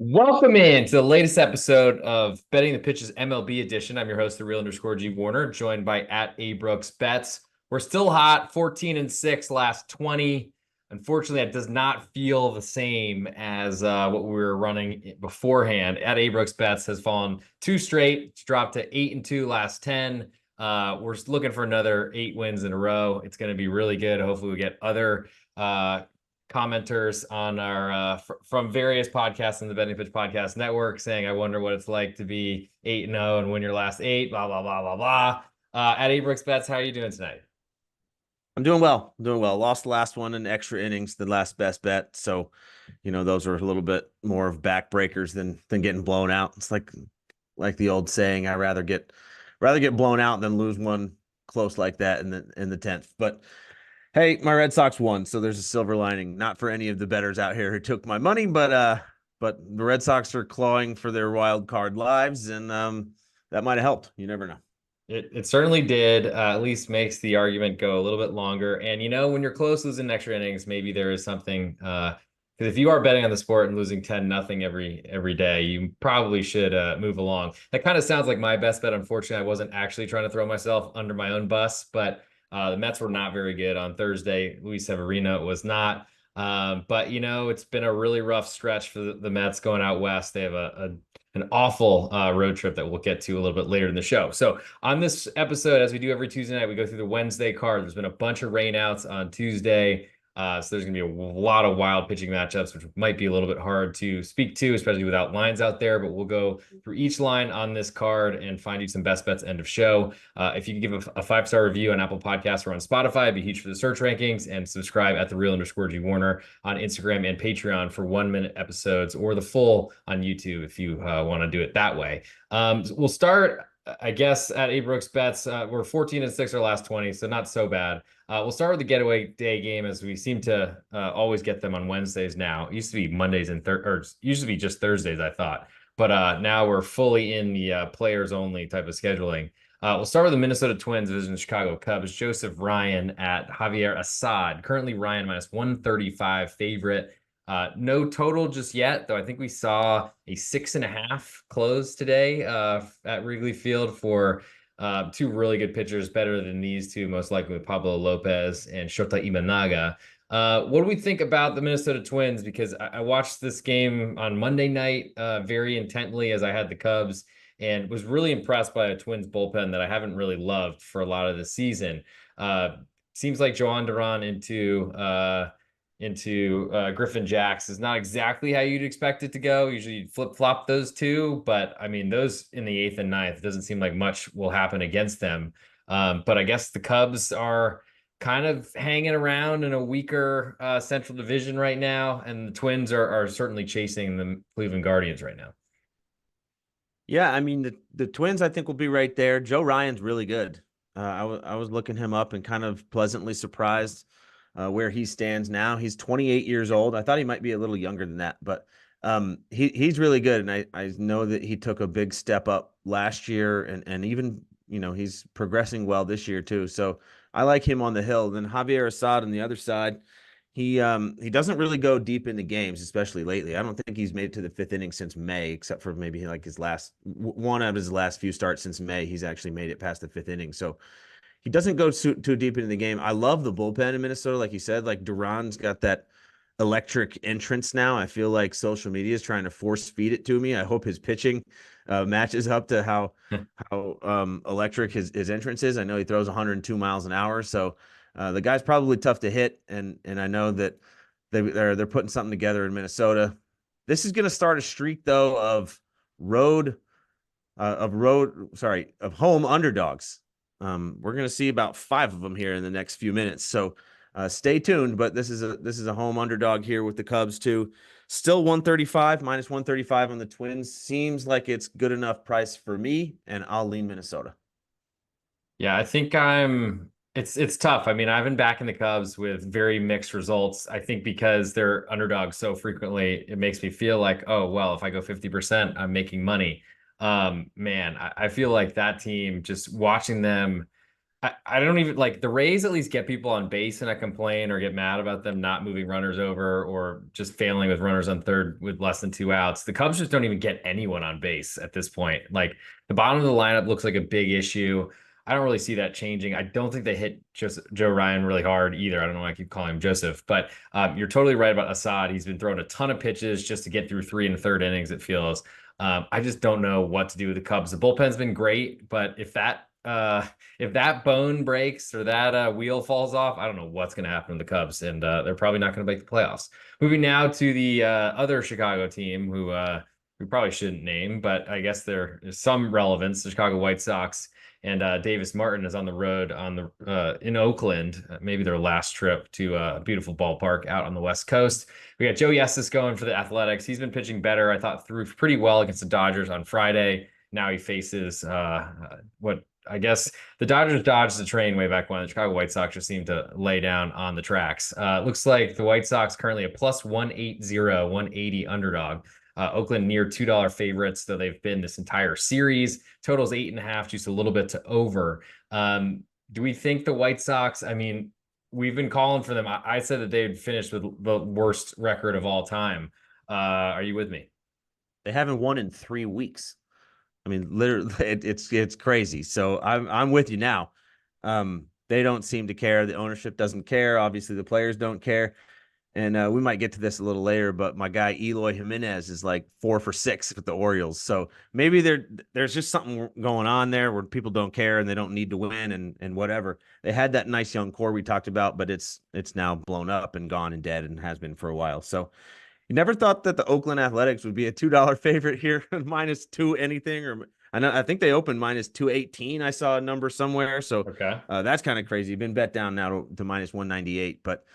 Welcome in to the latest episode of Betting the Pitches MLB edition. I'm your host, the real_G Warner, joined by at A Brooks Bets. We're still hot, 14-6 last 20. Unfortunately, that does not feel the same as what we were running beforehand. At A Brooks Bets has fallen two straight. It's dropped to 8-2 last 10. We're looking for another 8 wins in a row. It's going to be really good. Hopefully, we get other commenters on our from various podcasts in the Betting Pitch Podcast Network saying, I wonder what it's like to be 8-0 and win your last 8, blah, blah, blah, blah, blah. At Abrams Bets, how are you doing tonight? I'm doing well. I'm doing well. Lost the last one in extra innings, the last best bet. So, those are a little bit more of backbreakers than getting blown out. It's like the old saying, I rather get blown out than lose one close like that in the 10th. But hey, my Red Sox won, so there's a silver lining. Not for any of the bettors out here who took my money, but the Red Sox are clawing for their wild card lives, and that might have helped. You never know. It certainly did. At least makes the argument go a little bit longer. And when you're close losing extra innings, maybe there is something. Because if you are betting on the sport and losing 10-0 every day, you probably should move along. That kind of sounds like my best bet. Unfortunately, I wasn't actually trying to throw myself under my own bus, but the Mets were not very good on Thursday. Luis Severino was not. But it's been a really rough stretch for the Mets going out west. They have an awful road trip that we'll get to a little bit later in the show. So on this episode, as we do every Tuesday night, we go through the Wednesday card. There's been a bunch of rainouts on Tuesday. So there's going to be a lot of wild pitching matchups, which might be a little bit hard to speak to, especially without lines out there. But we'll go through each line on this card and find you some best bets end of show. If you can give a 5-star review on Apple Podcasts or on Spotify, it'd be huge for the search rankings. And subscribe at the real_G Warner on Instagram and Patreon for 1-minute episodes, or the full on YouTube if you want to do it that way. We'll start, I guess, at A Brooks Bets. We're 14-6 our last 20, so not so bad. We'll start with the getaway day game, as we seem to always get them on Wednesdays now. It used to be Mondays or used to be just Thursdays, I thought. But now we're fully in the players only type of scheduling. We'll start with the Minnesota Twins visiting the Chicago Cubs. Joseph Ryan at Javier Assad. Currently Ryan minus 135 favorite. No total just yet, though I think we saw a 6.5 close today at Wrigley Field for two really good pitchers, better than these two, most likely with Pablo Lopez and Shota Imanaga. What do we think about the Minnesota Twins? Because I watched this game on Monday night very intently as I had the Cubs, and was really impressed by a Twins bullpen that I haven't really loved for a lot of the season. Seems like Joan Duran into Griffin Jacks is not exactly how you'd expect it to go. Usually you'd flip-flop those two, but I mean, those in the 8th and 9th, it doesn't seem like much will happen against them. But I guess the Cubs are kind of hanging around in a weaker Central Division right now, and the Twins are certainly chasing the Cleveland Guardians right now. Yeah, I mean the Twins I think will be right there. Joe Ryan's really good. I was looking him up and kind of pleasantly surprised where he stands now. He's 28 years old. I thought he might be a little younger than that, but he's really good. And I know that he took a big step up last year, and even he's progressing well this year too. So I like him on the hill. Then Javier Assad on the other side. He doesn't really go deep into games, especially lately. I don't think he's made it to the 5th inning since May, except for maybe like his last one of his last few starts since May. He's actually made it past the 5th inning. So he doesn't go too deep into the game. I love the bullpen in Minnesota, like you said. Like Duran's got that electric entrance now. I feel like social media is trying to force feed it to me. I hope his pitching matches up to how electric his entrance is. I know he throws 102 miles an hour, so the guy's probably tough to hit, and I know that they're putting something together in Minnesota. This is going to start a streak though of home underdogs. We're going to see about 5 of them here in the next few minutes. So stay tuned. But this is a home underdog here with the Cubs too. Still 135 minus 135 on the Twins. Seems like it's good enough price for me, and I'll lean Minnesota. Yeah, I think it's tough. I mean, I've been backing the Cubs with very mixed results. I think because they're underdogs so frequently, it makes me feel like, oh, well, if I go 50%, I'm making money. Man, I feel like that team, just watching them I don't even like the Rays at least get people on base and I complain or get mad about them not moving runners over or just failing with runners on third with less than 2 outs. The Cubs just don't even get anyone on base at this point. Like the bottom of the lineup looks like a big issue. I don't really see that changing. I don't think they hit just Joe Ryan really hard either. I don't know why I keep calling him Joseph, but you're totally right about Assad. He's been throwing a ton of pitches just to get through 3 and a third innings, it feels. I just don't know what to do with the Cubs. The bullpen's been great, but if that bone breaks or that wheel falls off, I don't know what's going to happen to the Cubs, and they're probably not going to make the playoffs. Moving now to the other Chicago team, who we probably shouldn't name, but I guess there's some relevance. The Chicago White Sox and Davis Martin is on the road on the in Oakland, maybe their last trip to a beautiful ballpark out on the West Coast. We got Joe Yestis going for the Athletics. He's been pitching better. I thought threw pretty well against the Dodgers on Friday. Now he faces what I guess the Dodgers dodged the train way back when. The Chicago White Sox just seemed to lay down on the tracks. Looks like the White Sox currently a plus 180, 180 underdog. Oakland near $2 favorites, though they've been this entire series. Totals 8.5, just a little bit to over. Do we think the White Sox, I mean, we've been calling for them. I said that they'd finish with the worst record of all time. Are you with me? They haven't won in 3 weeks. I mean, literally, it's crazy. So I'm with you now. They don't seem to care. The ownership doesn't care. Obviously, the players don't care. And we might get to this a little later, but my guy Eloy Jimenez is like 4 for 6 with the Orioles. So maybe there's just something going on there where people don't care and they don't need to win and whatever. They had that nice young core we talked about, but it's now blown up and gone and dead and has been for a while. So you never thought that the Oakland Athletics would be a $2 favorite here, minus two anything, or I think they opened minus 218. I saw a number somewhere, so Okay. that's kind of crazy. Been bet down now to minus 198, but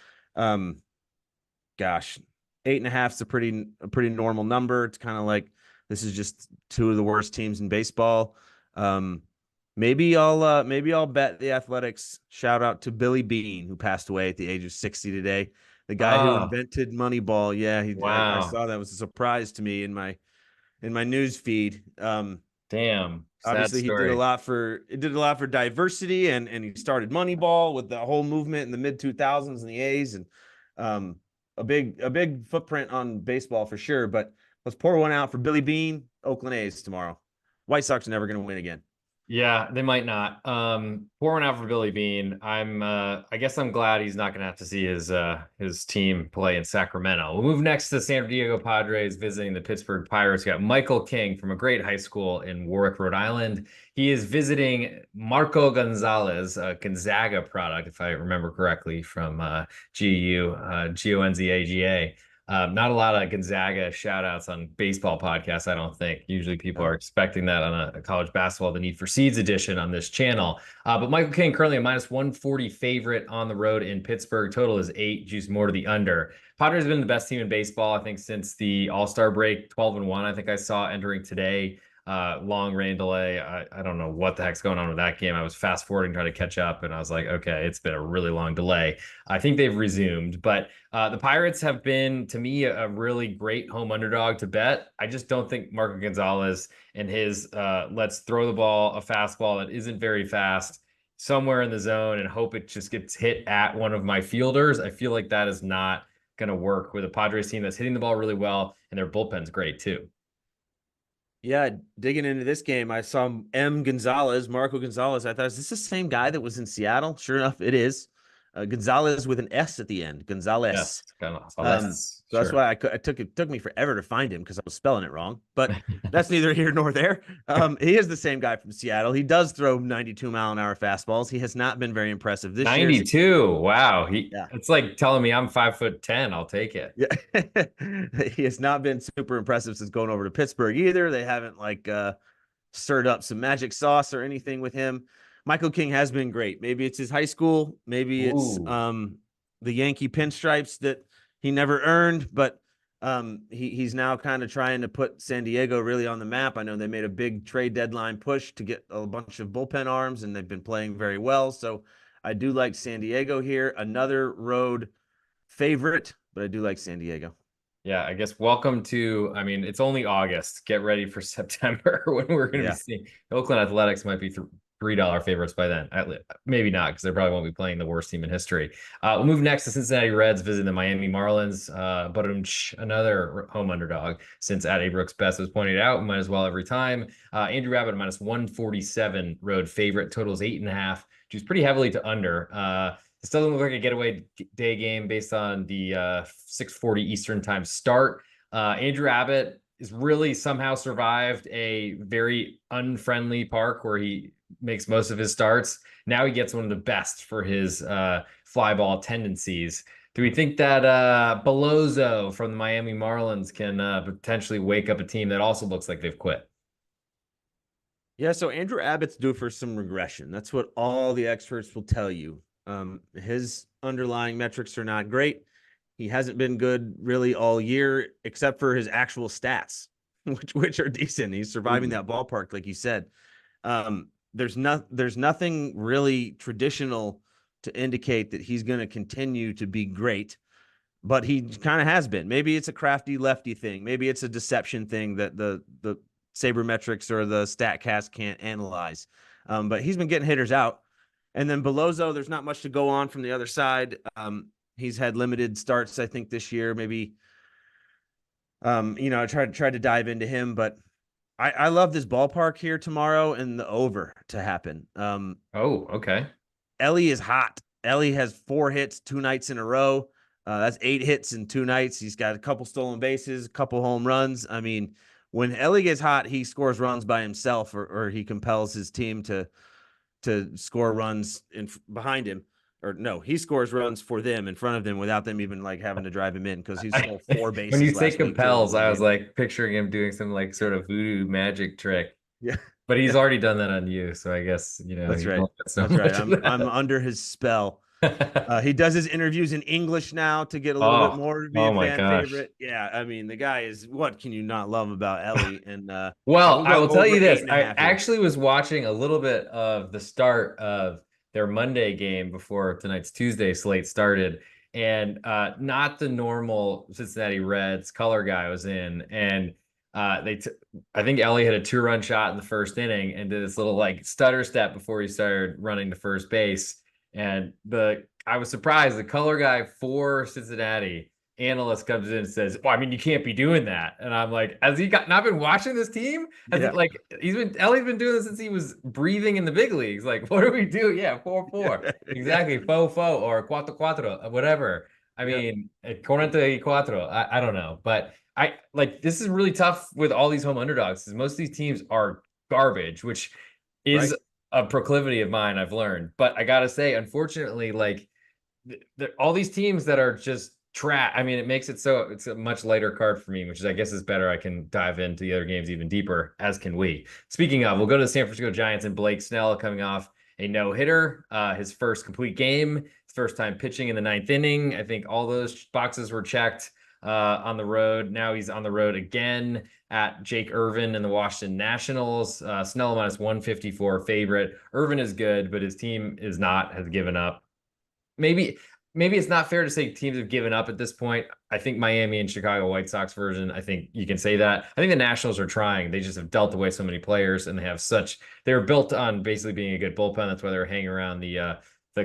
gosh, 8.5 is a pretty normal number. It's kind of like this is just two of the worst teams in baseball. Maybe I'll bet the Athletics. Shout out to Billy Bean, who passed away at the age of 60 today. The guy who Oh, invented Moneyball. Yeah, I wow. saw that. It was a surprise to me in my news feed. Damn. Sad Obviously he did a story. lot for diversity and he started Moneyball with the whole movement in the mid 2000s in the A's and um, a big footprint on baseball for sure. But let's pour one out for Billy Bean, Oakland A's tomorrow. White Sox are never going to win again. Yeah, they might not. Pour one out for Billy Bean. I guess I'm glad he's not gonna have to see his team play in Sacramento. We'll move next to the San Diego Padres visiting the Pittsburgh Pirates. We got Michael King from a great high school in Warwick, Rhode Island. He is visiting Marco Gonzalez, a Gonzaga product, if I remember correctly, from GU, Gonzaga. Not a lot of Gonzaga shout outs on baseball podcasts, I don't think. Usually people are No. expecting that on a college basketball, the Need for Seeds edition on this channel. But Michael King currently a minus 140 favorite on the road in Pittsburgh. Total is 8, juice more to the under. Padres have been the best team in baseball, I think, since the All-Star break, 12-1, I think I saw entering today. Long rain delay. I don't know what the heck's going on with that game. I was fast forwarding trying to catch up, and I was like, okay, it's been a really long delay. I think they've resumed, but the Pirates have been, to me, a really great home underdog to bet. I just don't think Marco Gonzalez and his let's throw the ball, a fastball that isn't very fast, somewhere in the zone and hope it just gets hit at one of my fielders. I feel like that is not going to work with a Padres team that's hitting the ball really well, and their bullpen's great too. Yeah, digging into this game, I saw Marco Gonzalez. I thought, is this the same guy that was in Seattle? Sure enough, it is. Gonzalez with an S at the end. Yes, Gonzalez. kind of. So Um, that's so that's sure. why it took me forever to find him because I was spelling it wrong. But that's neither here nor there. He is the same guy from Seattle. He does throw 92-mile-an-hour fastballs. He has not been very impressive this year. 92. Wow. Yeah. It's like telling me I'm 5'10". I'll take it. Yeah. He has not been super impressive since going over to Pittsburgh either. They haven't stirred up some magic sauce or anything with him. Michael King has been great. Maybe it's his high school, maybe it's Ooh. the Yankee pinstripes that he never earned, but he's now kind of trying to put San Diego really on the map. I know they made a big trade deadline push to get a bunch of bullpen arms, and they've been playing very well. So I do like San Diego here. Another road favorite, but I do like San Diego. Yeah, I guess welcome to, I mean, it's only August. Get ready for September when we're going to be Yeah. seeing Oakland Athletics might be $3 favorites by then. Maybe not, because they probably won't be playing the worst team in history. We'll move next to Cincinnati Reds visiting the Miami Marlins. But another home underdog, since at A Brooks Best was pointed out, might as well every time. Andrew Abbott minus 147 road favorite, totals 8.5, which is pretty heavily to under. This doesn't look like a getaway day game based on the 6:40 Eastern time start. Andrew Abbott is really somehow survived a very unfriendly park where he makes most of his starts. Now he gets one of the best for his fly ball tendencies. Do we think that Belozo from the Miami Marlins can potentially wake up a team that also looks like they've quit? Yeah, so Andrew Abbott's due for some regression. That's what all the experts will tell you. His underlying metrics are not great. He hasn't been good really all year, except for his actual stats, which are decent. He's surviving that ballpark, like you said. There's nothing really traditional to indicate that he's going to continue to be great, but he kind of has been. Maybe it's a crafty lefty thing. Maybe it's a deception thing that the sabermetrics or the Statcast can't analyze. But he's been getting hitters out. And then Belozo, there's not much to go on from the other side. He's had limited starts, I think, this year. Maybe, I tried to dive into him, but I love this ballpark here tomorrow and the over to happen. Oh, okay. Ellie is hot. Ellie has 4 hits 2 nights in a row. That's 8 hits in 2 nights. He's got a couple stolen bases, a couple home runs. I mean, when Ellie gets hot, he scores runs by himself, or he compels his team to score runs behind him. Or no, he scores runs for them in front of them without them even like having to drive him in, because he stole 4 bases. When you say last week compels, I was like picturing him doing some like sort of voodoo magic trick. Yeah. But he's already done that on you, so I guess That's right. So That's right. I'm under his spell. He does his interviews in English now to get a little bit more to be oh a my fan gosh. favorite. Yeah, I mean, the guy is, what can you not love about Ellie? And Well, we'll I go will tell over you this. I 8.5 here. actually was watching a little bit of the start of their Monday game before tonight's Tuesday slate started, and not the normal Cincinnati Reds color guy was in, and I think Ellie had a 2-run shot in the first inning and did this little like stutter step before he started running to first base, and I was surprised the color guy for Cincinnati analyst comes in and says, "Well, I mean, you can't be doing that." And I'm like, has he not been watching this team? Has he Yeah. like Ellie's been doing this since he was breathing in the big leagues? Like, what do we do? Yeah, 4-4. Exactly. Fo fo or cuatro cuatro, whatever. I Yeah. mean, 44. I don't know. But I like this is really tough with all these home underdogs because most of these teams are garbage, which is Right. a proclivity of mine, I've learned. But I gotta say, unfortunately, like all these teams that are just trash. I mean, it makes it so it's a much lighter card for me, which is I guess is better. I can dive into the other games even deeper, as can we. Speaking of, we'll go to the San Francisco Giants and Blake Snell coming off a no-hitter, his first complete game, his first time pitching in the 9th inning. I think all those boxes were checked on the road. Now he's on the road again at Jake Irvin and the Washington Nationals. Snell minus 154 favorite. Irvin is good, but his team is not, has given up. Maybe it's not fair to say teams have given up at this point. I think Miami and Chicago White Sox version, I think you can say that. I think the Nationals are trying. They just have dealt away so many players and they're built on basically being a good bullpen. That's why they're hanging around the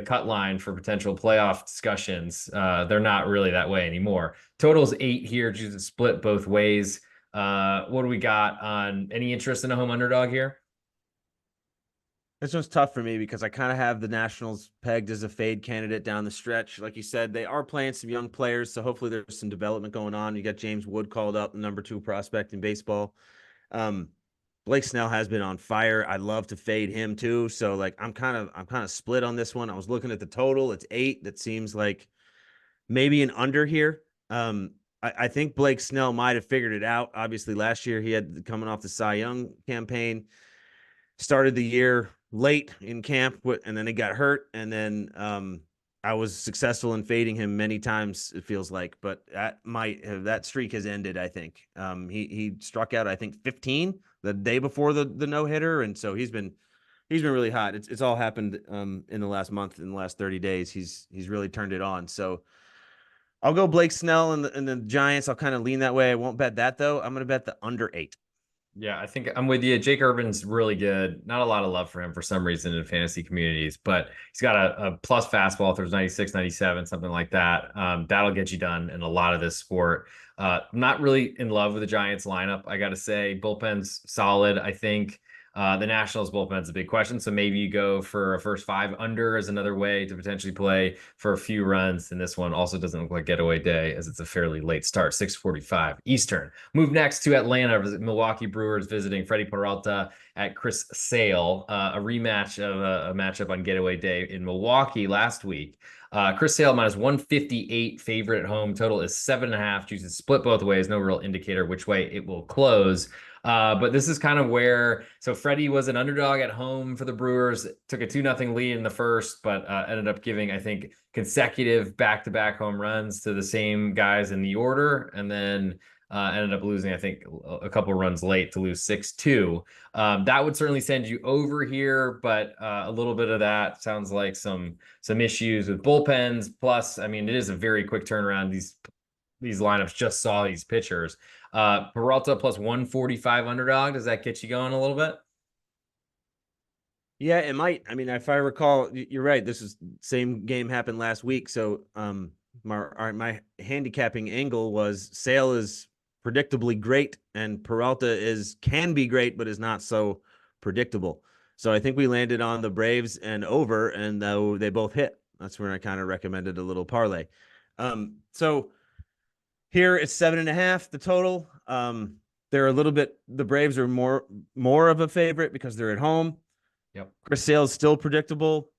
cut line for potential playoff discussions. They're not really that way anymore. Total's 8 here, just a split both ways. What do we got on any interest in a home underdog here? This one's tough for me because I kind of have the Nationals pegged as a fade candidate down the stretch. Like you said, they are playing some young players, so hopefully there's some development going on. You got James Wood called up, the number 2 prospect in baseball. Blake Snell has been on fire. I love to fade him too. So like I'm kind of split on this one. I was looking at the total. It's 8. That seems like maybe an under here. I think Blake Snell might have figured it out. Obviously, last year he had coming off the Cy Young campaign, started the year late in camp, and then he got hurt, and then I was successful in fading him many times, it feels like, but that streak has ended, I think. He struck out, I think, 15 the day before the no-hitter, and so he's been really hot. It's all happened in the last month, in the last 30 days. He's really turned it on. So I'll go Blake Snell and the Giants. I'll kind of lean that way. I won't bet that though. I'm going to bet the under 8. Yeah, I think I'm with you. Jake Urban's really good. Not a lot of love for him for some reason in fantasy communities, but he's got a plus fastball, throws 96, 97, something like that. That'll get you done in a lot of this sport. Not really in love with the Giants lineup, I got to say. Bullpen's solid, I think. The Nationals bullpen's a big question, so maybe you go for a first five under as another way to potentially play for a few runs. And this one also doesn't look like getaway day as it's a fairly late start, 6:45 Eastern. Move next to Atlanta. Milwaukee Brewers visiting Freddie Peralta at Chris Sale. A rematch of a matchup on getaway day in Milwaukee last week. Chris Sale minus 158 favorite at home. Total is 7.5. Juices split both ways. No real indicator which way it will close. But this is kind of where, so Freddie was an underdog at home for the Brewers, took a 2-0 lead in the first, but ended up giving, I think, consecutive back-to-back home runs to the same guys in the order, and then ended up losing, I think, a couple runs late to lose 6-2. That would certainly send you over here, but a little bit of that sounds like some issues with bullpens. Plus, I mean, it is a very quick turnaround. These lineups just saw these pitchers. Peralta plus 145 underdog. Does that get you going a little bit? Yeah, it might. I mean, if I recall, you're right. This is same game happened last week. So my handicapping angle was Sale is predictably great and Peralta can be great, but is not so predictable. So I think we landed on the Braves and over, and though they both hit, that's where I kind of recommended a little parlay. So here it's 7.5, the total. They're a little bit, the Braves are more of a favorite because they're at home. Yep. Chris Sale's still predictable.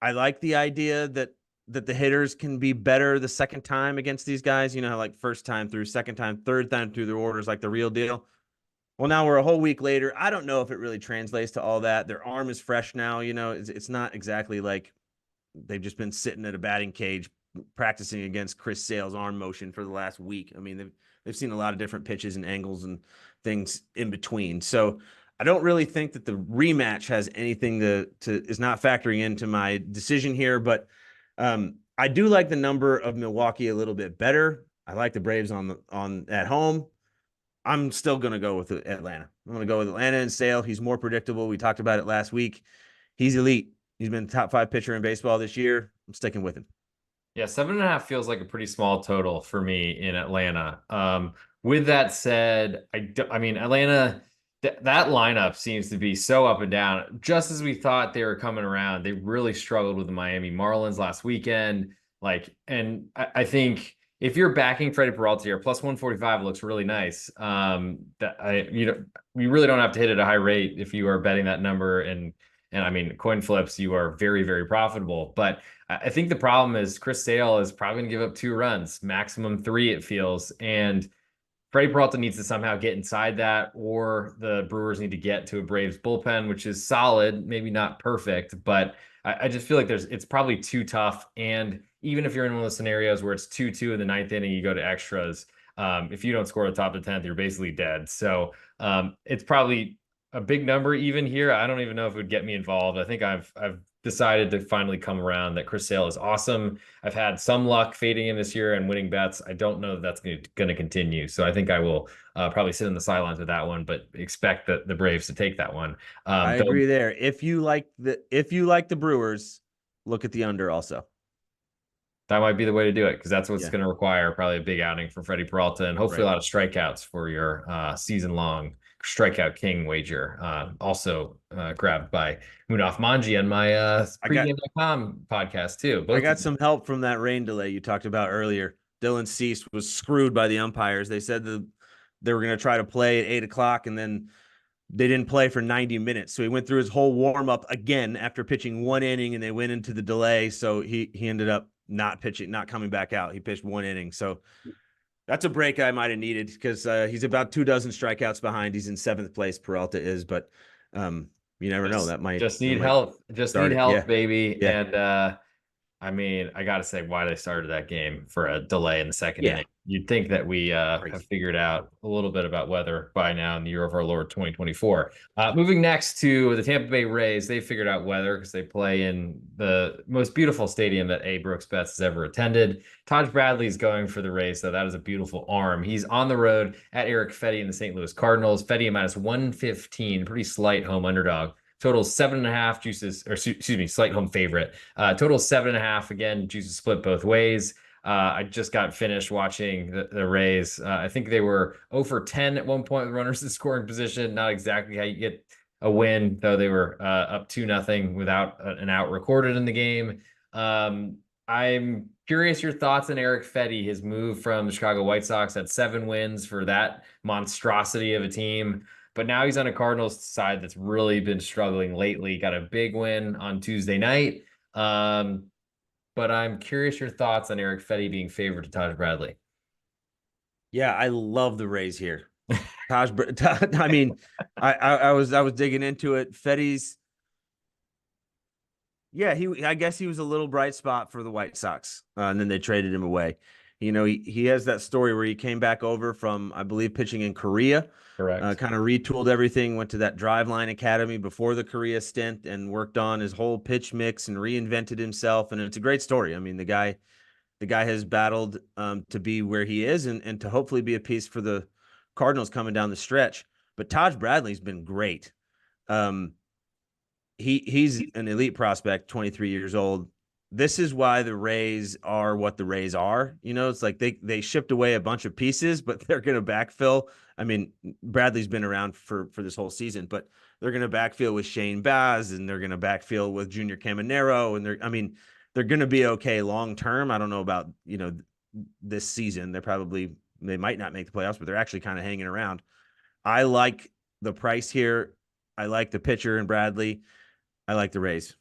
I like the idea that the hitters can be better the second time against these guys. You know how like first time through, second time, third time through their orders, like the real deal. Well, now we're a whole week later. I don't know if it really translates to all that. Their arm is fresh now. You know, it's not exactly like they've just been sitting at a batting cage practicing against Chris Sale's arm motion for the last week. I mean, they've seen a lot of different pitches and angles and things in between. So I don't really think that the rematch has anything to is not factoring into my decision here, but I do like the number of Milwaukee a little bit better. I like the Braves on at home. I'm still going to go with Atlanta. I'm going to go with Atlanta and Sale. He's more predictable. We talked about it last week. He's elite. He's been the top 5 pitcher in baseball this year. I'm sticking with him. Yeah, 7.5 feels like a pretty small total for me in Atlanta. With that said, I mean, Atlanta, that lineup seems to be so up and down. Just as we thought they were coming around, they really struggled with the Miami Marlins last weekend. And I think if you're backing Freddie Peralta here, plus 145 looks really nice. You really don't have to hit at a high rate if you are betting that number, and I mean, coin flips, you are very, very profitable. But I think the problem is Chris Sale is probably going to give up 2 runs, maximum 3, it feels. And Freddie Peralta needs to somehow get inside that, or the Brewers need to get to a Braves bullpen, which is solid, maybe not perfect, but I just feel like it's probably too tough. And even if you're in one of those scenarios where it's 2-2 in the ninth inning, you go to extras. If you don't score the top of the 10th, you're basically dead. So it's probably a big number even here. I don't even know if it would get me involved. I think I've decided to finally come around that Chris Sale is awesome. I've had some luck fading in this year and winning bets. I don't know that that's going to continue. So I think I will probably sit on the sidelines with that one, but expect the Braves to take that one. I agree there. If you like the Brewers, look at the under also. That might be the way to do it, because that's what's going to require probably a big outing from Freddie Peralta, and hopefully a lot of strikeouts for your season-long strikeout king wager. Also grabbed by Munaf Manji on my pregame.com podcast too. I got some help from that rain delay you talked about earlier. Dylan Cease was screwed by the umpires. They said that they were going to try to play at 8:00, and then they didn't play for 90 minutes. So he went through his whole warm up again after pitching 1 inning, and they went into the delay. So he ended up not pitching, not coming back out. He pitched 1 inning. So that's a break I might have needed, because he's about 24 strikeouts behind. He's in 7th place. Peralta is, but you never know. That might just need help. Just need help, baby. Yeah. And I mean, I got to say why they started that game for a delay in the second Yeah, inning. You'd think that we have crazy. figured out a little bit about weather by now in the year of our Lord 2024. Moving next to the Tampa Bay Rays, they figured out weather because they play in the most beautiful stadium that A. Brooks Betts has ever attended. Taj Bradley's going for the Rays, so that is a beautiful arm. He's on the road at Eric Fetty in the St. Louis Cardinals. Fetty minus 115, pretty slight home underdog. Total 7.5 juices, or excuse me, slight home favorite. Total 7.5. Again, juices split both ways. I just got finished watching the Rays. I think they were 0 for 10 at one point with runners in scoring position. Not exactly how you get a win, though they were up 2-0 without an out recorded in the game. I'm curious your thoughts on Eric Fetty, his move from the Chicago White Sox at 7 wins for that monstrosity of a team. But now he's on a Cardinals side that's really been struggling lately. Got a big win on Tuesday night. Um, but I'm curious your thoughts on Eric Fetty being favored to Taj Bradley. Yeah, I love the Rays here. I mean, I was digging into it. Fetty's, yeah, I guess he was a little bright spot for the White Sox, and then they traded him away. He has that story where he came back over from, I believe, pitching in Korea, Correct. kind of retooled everything, went to that Driveline Academy before the Korea stint, and worked on his whole pitch mix and reinvented himself. And it's a great story. I mean, the guy has battled to be where he is, and to hopefully be a piece for the Cardinals coming down the stretch. But Taj Bradley's been great. Um, he's an elite prospect, 23 years old. This is why the Rays are what the Rays are. It's like they shipped away a bunch of pieces, but they're going to backfill. I mean, Bradley's been around for this whole season, but they're going to backfill with Shane Baz, and they're going to backfill with Junior Caminero, and they're going to be okay long term. I don't know about this season. They might not make the playoffs, but they're actually kind of hanging around. I like the price here. I like the pitcher and Bradley. I like the Rays.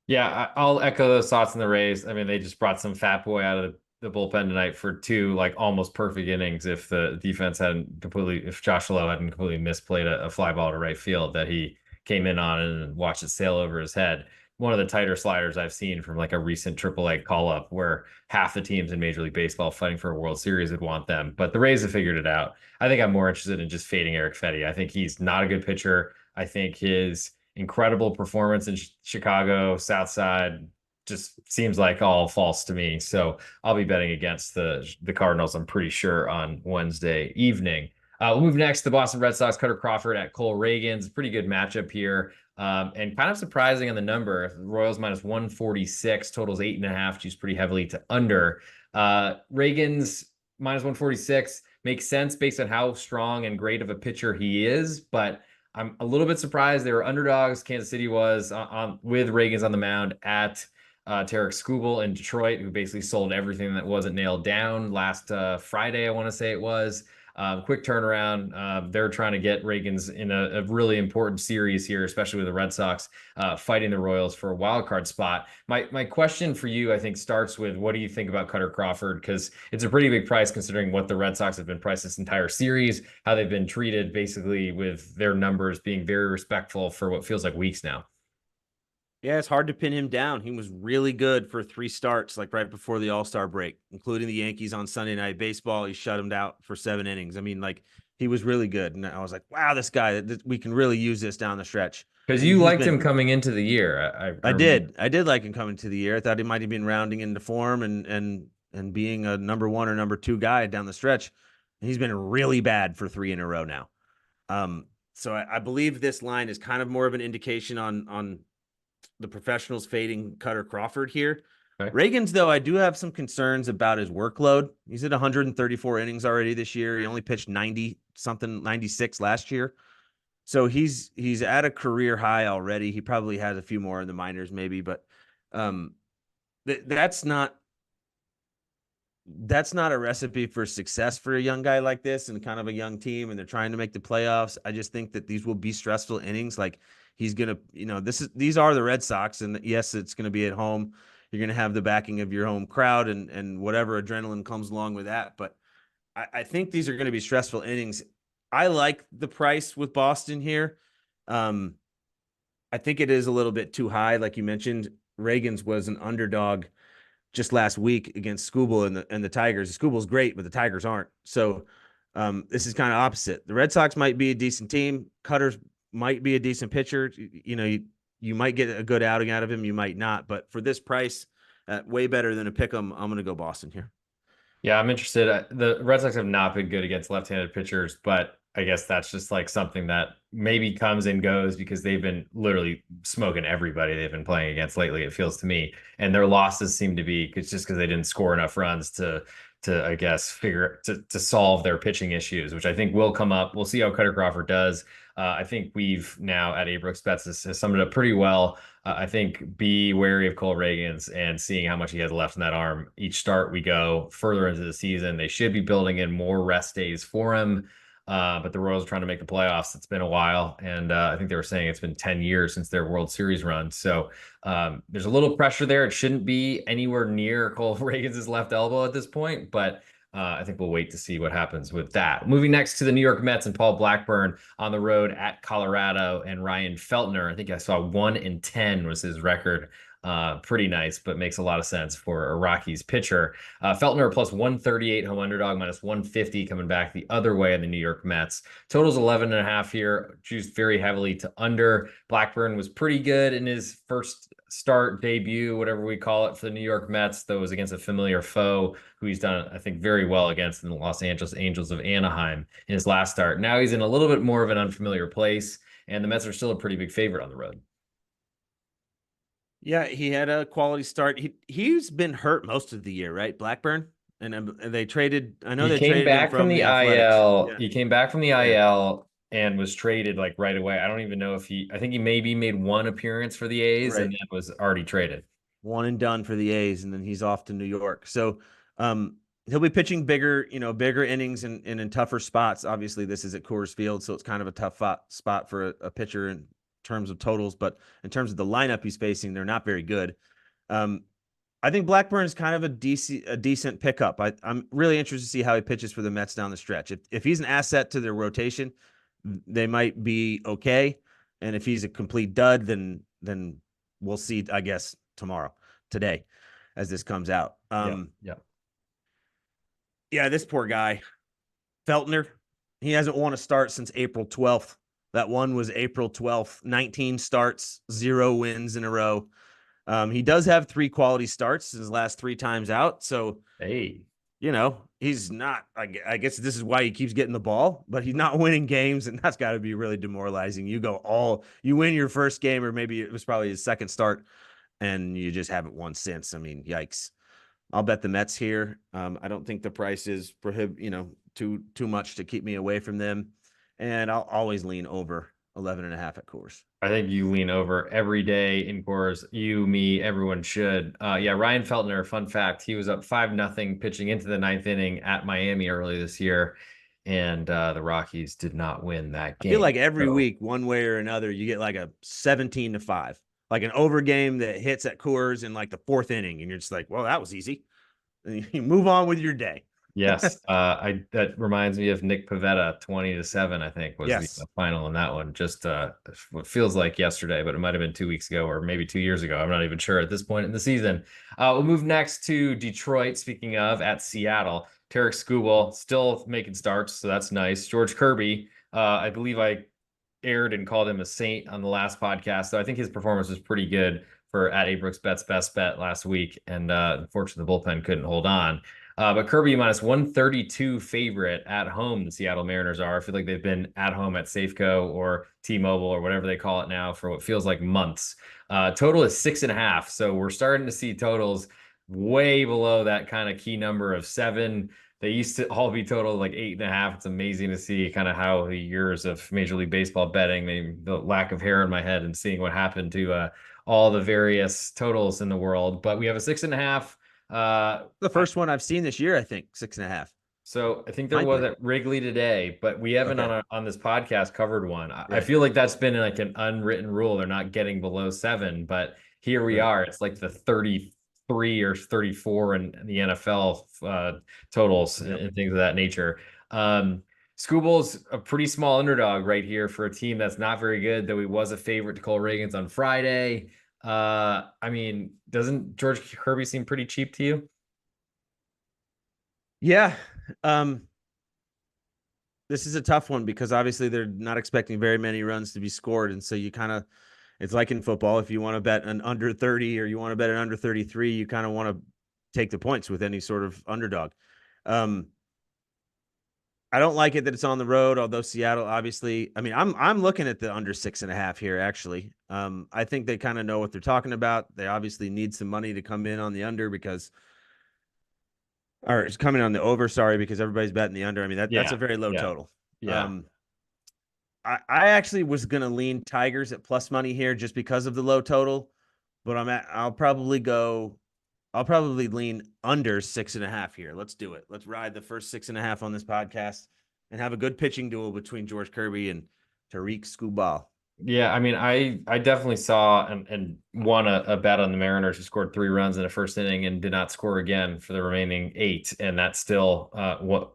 Yeah, I'll echo those thoughts in the Rays. I mean, they just brought some fat boy out of the bullpen tonight for two like almost perfect innings. If the defense hadn't completely, if Josh Lowe hadn't completely misplayed a fly ball to right field that he came in on and watched it sail over his head. One of the tighter sliders I've seen from like a recent AAA call up where half the teams in Major League Baseball fighting for a World Series would want them. But the Rays have figured it out. I think I'm more interested in just fading Eric Fetty. I think he's not a good pitcher. I think his incredible performance in Chicago, South Side, just seems like all false to me. So I'll be betting against the Cardinals, I'm pretty sure, on Wednesday evening. We'll move next to the Boston Red Sox. Cutter Crawford at Cole Reagans. Pretty good matchup here. And kind of surprising on the number. Royals minus 146, totals 8.5, juice pretty heavily to under. Reagans minus 146 makes sense based on how strong and great of a pitcher he is, but I'm a little bit surprised they were underdogs. Kansas City was on with Reagans on the mound at Tarek Skubal in Detroit, who basically sold everything that wasn't nailed down last Friday, I want to say it was. Quick turnaround. They're trying to get Reagans in a really important series here, especially with the Red Sox fighting the Royals for a wild card spot. My question for you, I think, starts with what do you think about Cutter Crawford? Because it's a pretty big price considering what the Red Sox have been priced this entire series, how they've been treated basically with their numbers being very respectful for what feels like weeks now. Yeah, it's hard to pin him down. He was really good for 3 starts, like right before the All-Star break, including the Yankees on Sunday Night Baseball. He shut him out for 7 innings. I mean, like, he was really good. And I was like, wow, this guy, we can really use this down the stretch. Because And you he's liked him been, coming into the year. I I remember. did. I did like him coming to the year. I thought he might have been rounding into form and being a number one or number two guy down the stretch. And he's been really bad for 3 in a row now. So I believe this line is kind of more of an indication on the professionals fading Cutter Crawford here. Okay. Reagans, though, I do have some concerns about his workload. He's at 134 innings already this year. He only pitched 90 something, 96 last year. So he's at a career high already. He probably has a few more in the minors, maybe, but um, that's not a recipe for success for a young guy like this and kind of a young team, and they're trying to make the playoffs. I just think that these will be stressful innings. Like, he's gonna, these are the Red Sox, and yes, it's gonna be at home. You're gonna have the backing of your home crowd and whatever adrenaline comes along with that. But I think these are gonna be stressful innings. I like the price with Boston here. I think it is a little bit too high, like you mentioned. Reagan's was an underdog just last week against Skubal and the Tigers. Skubal's great, but the Tigers aren't. So this is kind of opposite. The Red Sox might be a decent team. Cutters might be a decent pitcher. You might get a good outing out of him. You might not. But for this price, way better than a pick 'em. I'm going to go Boston here. Yeah, I'm interested. The Red Sox have not been good against left-handed pitchers, but I guess that's just like something that maybe comes and goes because they've been literally smoking everybody they've been playing against lately, it feels to me. And their losses seem to be it's just because they didn't score enough runs to I guess figure to solve their pitching issues, which I think will come up. We'll see how Cutter Crawford does. I think we've now at Brooks Bets has summed it up pretty well. I think be wary of Cole Reagans and seeing how much he has left in that arm. Each start we go further into the season, they should be building in more rest days for him. But the Royals are trying to make the playoffs. It's been a while, and I think they were saying it's been 10 years since their World Series run. So there's a little pressure there. It shouldn't be anywhere near Cole Reagans' left elbow at this point, but I think we'll wait to see what happens with that. Moving next to the New York Mets and Paul Blackburn on the road at Colorado and Ryan Feltner. I think I saw 1-10 was his record. Pretty nice, but makes a lot of sense for a Rockies pitcher. Feltner plus 138 home underdog, minus 150 coming back the other way in the New York Mets. Total's 11.5 here, choose very heavily to under. Blackburn was pretty good in his first start debut, whatever we call it, for the New York Mets, though it was against a familiar foe who he's done, I think, very well against in the Los Angeles Angels of Anaheim in his last start. Now he's in a little bit more of an unfamiliar place, and the Mets are still a pretty big favorite on the road. Yeah, he had a quality start. He's been hurt most of the year, right? Blackburn, and they traded. I know He they came traded him back from from the the Athletics. IL. Yeah, He came back from the yeah, IL and was traded like right away. I don't even know if I think he maybe made one appearance for the A's and right. then was already traded. One and done for the A's, and then he's off to New York. So he'll be pitching bigger innings and in tougher spots. Obviously, this is at Coors Field, so it's kind of a tough spot for a pitcher in terms of totals. But in terms of the lineup he's facing, they're not very good. I think Blackburn is kind of a decent pickup. I'm really interested to see how he pitches for the Mets down the stretch. If he's an asset to their rotation, they might be okay. And if he's a complete dud, then we'll see, I guess, today, as this comes out. Yeah. Yeah, this poor guy, Feltner, he hasn't won a start since April 12th. That one was April 12th, 19 starts, 0 wins in a row. He does have 3 quality starts his last 3 times out. So, Hey. He's not, I guess this is why he keeps getting the ball, but he's not winning games. And that's got to be really demoralizing. You win your first game, or maybe it was probably his second start, and you just haven't won since. I mean, yikes. I'll bet the Mets here. I don't think the price is too much to keep me away from them. And I'll always lean over 11.5 at Coors. I think you lean over every day in Coors. You, me, everyone should. Yeah, Ryan Feltner, fun fact, he was up 5-0 pitching into the 9th inning at Miami early this year, and the Rockies did not win that I feel game. like every week, one way or another, you get like a 17-5, like an over game that hits at Coors in like the 4th inning, and you're just like, well, that was easy. And you move on with your day. Yes, that reminds me of Nick Pivetta, 20-7, I think was Yes. the final in that one. Just what feels like yesterday, but it might have been 2 weeks ago or maybe 2 years ago. I'm not even sure at this point in the season. We'll move next to Detroit. Speaking of, at Seattle, Tarek Skubal still making starts, so that's nice. George Kirby, I believe I aired and called him a saint on the last podcast, so I think his performance was pretty good for at Brooks Bet's best bet last week, and unfortunately the bullpen couldn't hold on. But Kirby minus 132 favorite at home, the Seattle Mariners are. I feel like they've been at home at Safeco or T-Mobile or whatever they call it now for what feels like months. Total is 6.5. So we're starting to see totals way below that kind of key number of 7. They used to all be total like 8.5. It's amazing to see kind of how the years of Major League Baseball betting, maybe the lack of hair in my head and seeing what happened to all the various totals in the world. But we have a 6.5. The first one I've seen this year, I think 6.5. So I think there was at Wrigley today, but we haven't on this podcast covered one. I feel like that's been like an unwritten rule. They're not getting below 7, but here we are. It's like the 33 or 34 in the NFL totals and things of that nature. Skubal's a pretty small underdog right here for a team that's not very good, though he was a favorite to Cole Reagans on Friday. I mean, doesn't George Kirby seem pretty cheap to you? Yeah. Um, this is a tough one because obviously they're not expecting very many runs to be scored. And so you kind of, it's like in football. If you want to bet an under 30 or you want to bet an under 33, you kind of want to take the points with any sort of underdog. Um, I don't like it that it's on the road, although Seattle obviously, I mean, I'm looking at the under 6.5 here, actually. I think they kind of know what they're talking about. They obviously need some money to come in on the under because or it's coming on the over, sorry, because everybody's betting the under. I mean, that's a Yeah, very low yeah, total. yeah. Um, I actually was gonna lean Tigers at plus money here just because of the low total, but I'll probably lean under 6.5 here. Let's do it. Let's ride the first 6.5 on this podcast and have a good pitching duel between George Kirby and Tariq Skubal. Yeah, I mean, I definitely saw and won a bet on the Mariners who scored 3 runs in the first inning and did not score again for the remaining 8, and that still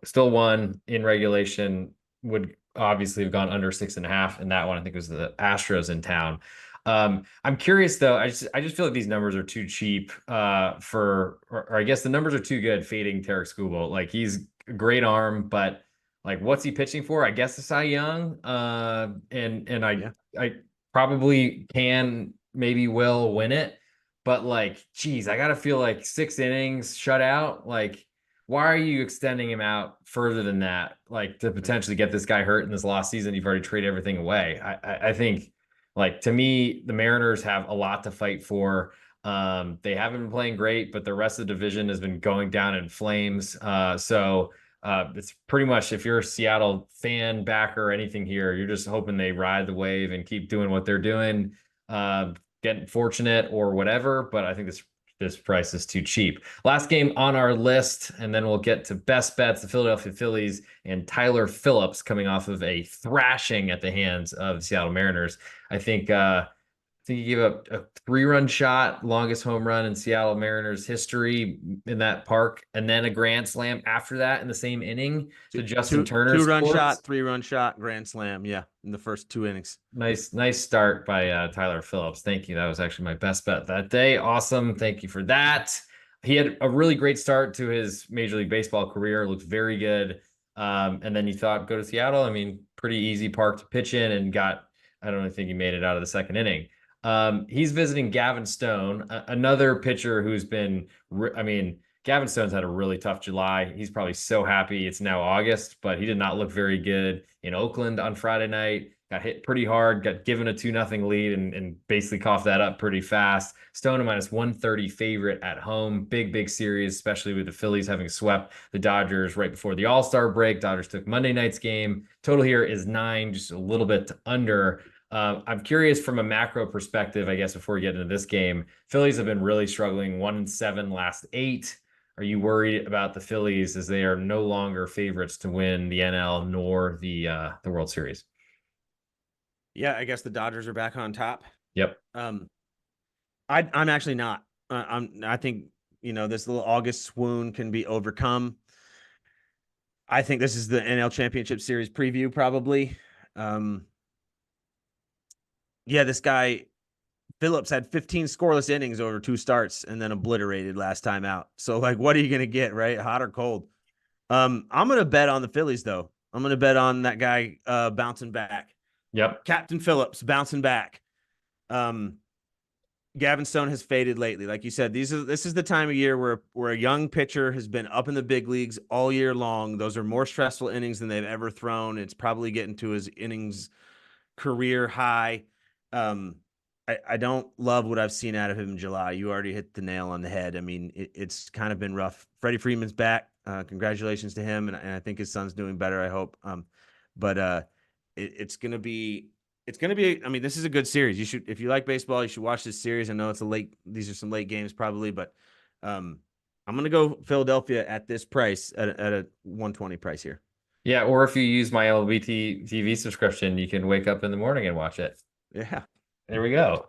still won in regulation. Would obviously have gone under 6.5, and that one I think was the Astros in town. I'm curious though. I just feel like these numbers are too cheap or I guess the numbers are too good fading Tarek Skubal. Like he's a great arm, but like what's he pitching for? I guess the Cy Young. And Yeah. I probably can, maybe will win it. But like, geez, I gotta feel like 6 innings shutout. Like, why are you extending him out further than that? Like to potentially get this guy hurt in this last season, you've already traded everything away. I think, like to me, the Mariners have a lot to fight for. They haven't been playing great, but the rest of the division has been going down in flames. It's pretty much if you're a Seattle fan, backer, or anything here, you're just hoping they ride the wave and keep doing what they're doing, getting fortunate or whatever. But I think this price is too cheap. Last game on our list, and then we'll get to best bets: the Philadelphia Phillies and Tyler Phillips coming off of a thrashing at the hands of the Seattle Mariners. I think he gave up a 3-run shot, longest home run in Seattle Mariners history in that park, and then a grand slam after that in the same inning Two to Justin two Turner two run scores. shot, 3-run shot, grand slam. Yeah, in the first 2 innings. Nice start by Tyler Phillips. Thank you. That was actually my best bet that day. Awesome. Thank you for that. He had a really great start to his Major League Baseball career. Looked very good. And then you thought go to Seattle. I mean, pretty easy park to pitch in, and I don't really think he made it out of the second inning. He's visiting Gavin Stone, another pitcher who's been, I mean, Gavin Stone's had a really tough July. He's probably so happy it's now August, but he did not look very good in Oakland on Friday night. Got hit pretty hard, got given a 2-0 lead, and basically coughed that up pretty fast. Stone a minus 130 favorite at home. Big series, especially with the Phillies having swept the Dodgers right before the All-Star break. Dodgers took Monday night's game. Total here is 9, just a little bit under. I'm curious from a macro perspective, I guess, before we get into this game. Phillies have been really struggling, 1-7 last 8. Are you worried about the Phillies as they are no longer favorites to win the NL nor the World Series? Yeah, I guess the Dodgers are back on top. Yep. Um, I'm actually not. I think this little August swoon can be overcome. I think this is the NL Championship Series preview, probably. Um, yeah, this guy Phillips had 15 scoreless innings over 2 starts and then obliterated last time out. So, like, what are you gonna get, right? Hot or cold? I'm gonna bet on the Phillies though. I'm gonna bet on that guy bouncing back. Yep. Captain Phillips bouncing back. Um, Gavin Stone has faded lately. Like you said, this is the time of year where a young pitcher has been up in the big leagues all year long. Those are more stressful innings than they've ever thrown. It's probably getting to his innings career high. Um, I don't love what I've seen out of him in July. You already hit the nail on the head. I mean, it's kind of been rough. Freddie Freeman's back. Congratulations to him, and I think his son's doing better. I hope. But it's gonna be I mean, this is a good series. You should, if you like baseball, you should watch this series. I know it's a late. These are some late games probably, but I'm gonna go Philadelphia at this price at a 120 price here. Yeah, or if you use my LB TV subscription, you can wake up in the morning and watch it. Yeah. There we go.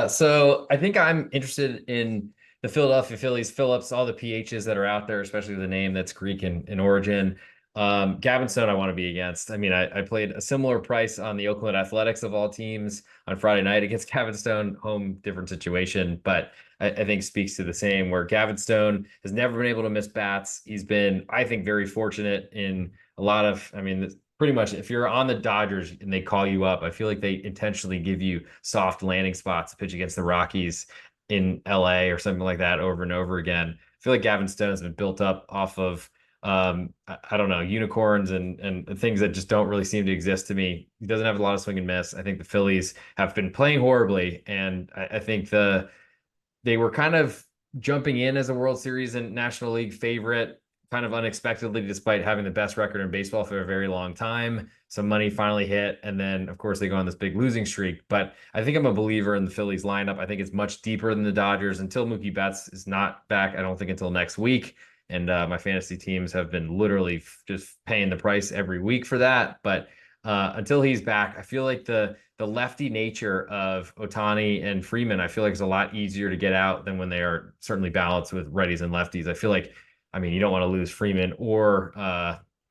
So I think I'm interested in the Philadelphia Phillies, Phillips, all the PHs that are out there, especially the name that's Greek in origin. Gavin Stone, I want to be against. I mean, I played a similar price on the Oakland Athletics of all teams on Friday night against Gavin Stone, home, different situation, but I think speaks to the same where Gavin Stone has never been able to miss bats. He's been, I think, very fortunate in a lot of, I mean, pretty much if you're on the Dodgers and they call you up, I feel like they intentionally give you soft landing spots to pitch against the Rockies in LA or something like that over and over again. I feel like Gavin Stone's been built up off of I don't know, unicorns and things that just don't really seem to exist to me. He doesn't have a lot of swing and miss. I think the Phillies have been playing horribly, and I think they were kind of jumping in as a World Series and National League favorite, kind of unexpectedly, despite having the best record in baseball for a very long time. Some money finally hit, and then of course they go on this big losing streak. But I think I'm a believer in the Phillies lineup. I think it's much deeper than the Dodgers until Mookie Betts is not back. I don't think until next week. And my fantasy teams have been literally just paying the price every week for that. But until he's back, I feel like the lefty nature of Ohtani and Freeman, I feel like is a lot easier to get out than when they are certainly balanced with righties and lefties. I feel like, I mean, you don't want to lose Freeman or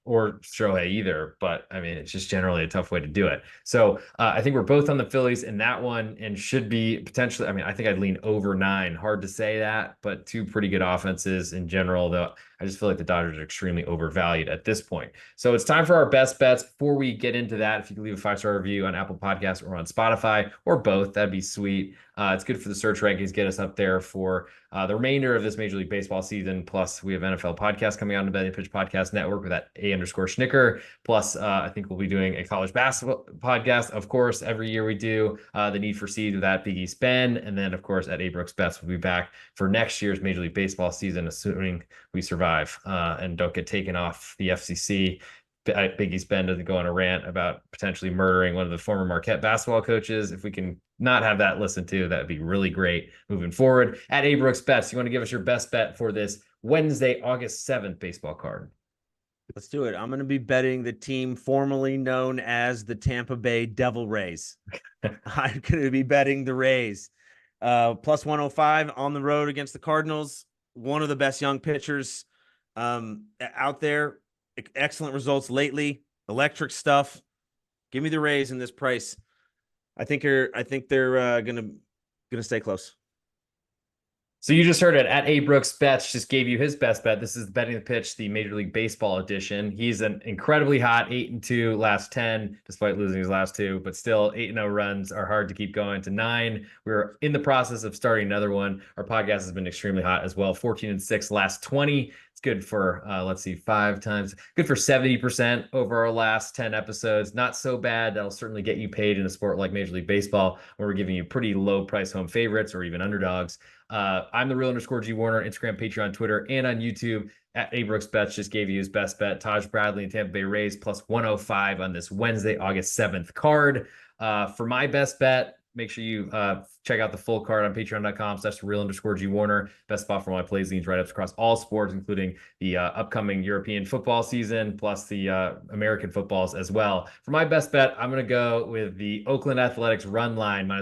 Shohei either, but I mean, it's just generally a tough way to do it. So I think we're both on the Phillies in that one and should be potentially, I mean, I think I'd lean over 9. Hard to say that, but two pretty good offenses in general, though. I just feel like the Dodgers are extremely overvalued at this point. So it's time for our best bets. Before we get into that, if you could leave a 5-star review on Apple Podcasts or on Spotify or both, that'd be sweet. It's good for the search rankings, get us up there for the remainder of this Major League Baseball season. Plus, we have NFL podcasts coming out on the Betting Pitch Podcast Network with that A_Schnicker. Plus, I think we'll be doing a college basketball podcast. Of course, every year we do the Need for Seed with that Big East Ben. And then, of course, at A Brooks Bets, we'll be back for next year's Major League Baseball season, assuming we survive and don't get taken off the FCC. Big East Ben doesn't go on a rant about potentially murdering one of the former Marquette basketball coaches. If we can not have that listened to, that would be really great moving forward. At A Brooks Bets, you want to give us your best bet for this Wednesday, August 7th baseball card? Let's do it. I'm going to be betting the team formerly known as the Tampa Bay Devil Rays. I'm going to be betting the Rays. Plus 105 on the road against the Cardinals. One of the best young pitchers out there. Excellent results lately. Electric stuff. Give me the Rays in this price. I think they're gonna stay close. So you just heard it at A Brooks Bets just gave you his best bet. This is Betting the Pitch, the Major League Baseball edition. He's an incredibly hot 8-2 last 10, despite losing his last 2, but still 8-0 runs are hard to keep going to 9. We're in the process of starting another one. Our podcast has been extremely hot as well. 14-6 last 20. It's good for, let's see, 5 times. Good for 70% over our last 10 episodes. Not so bad. That'll certainly get you paid in a sport like Major League Baseball, where we're giving you pretty low price home favorites or even underdogs. I'm the real_G Warner, Instagram, Patreon, Twitter, and on YouTube. At A Brooks Bets just gave you his best bet. Taj Bradley and Tampa Bay Rays plus 105 on this Wednesday, August 7th card. For my best bet, make sure you check out the full card on patreon.com/real_G Warner. Best spot for my plays, leans, write-ups across all sports, including the upcoming European football season, plus the American footballs as well. For my best bet, I'm going to go with the Oakland Athletics run line,